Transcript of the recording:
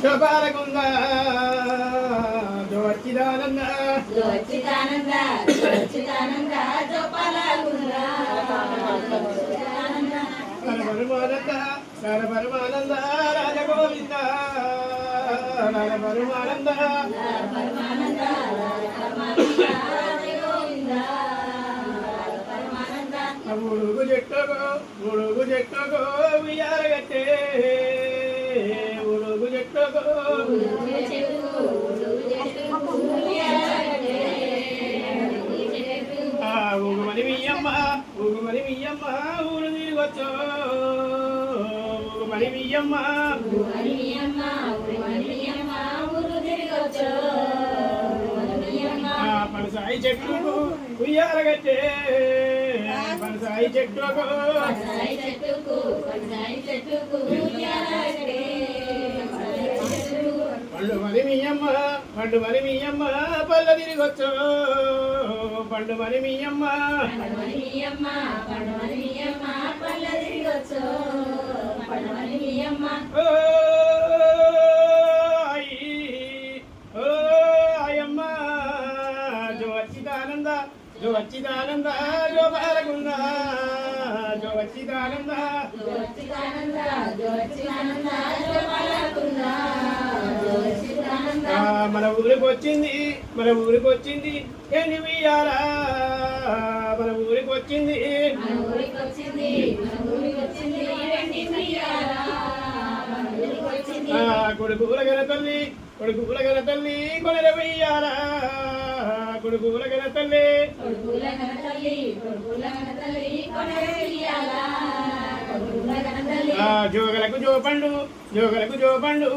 శోభాలకుంద జోచిదానంద జోచిదానంద జోచిదానంద జోపాలకుంద పరమానంద పరమానంద రాజగోవింద పరమానంద పరమానంద ఉడుగు చెట్టుకో ఉయ్యాలగట్టే ఉడుగు చెట్టుకో ఉగుమని మియ్యమ్మ ఊరు తిరిగొచ్చో ఉగుమని మియ్యమ్మ పనసాయి చెట్టుకు ఉయ్యాలగట్టే పనసాయి చెట్టుకు పండు మరి మీయమ్మ పల్ల తిరిగొచ్చు పండు మరి మీయమ్మ అయ్యమ్మ జో అచ్చిదానంద జో అచ్చిదానంద జో బాలకుంద జో అచ్చిదానంద మన ఊరికి వచ్చింది ఎన్ని వియ్యాలా మన ఊరికి వచ్చింది కొడుకుల గల తల్లి కొనర వెయ్యాలా కొడుకుల గల తల్లి జోగలకు జో పండు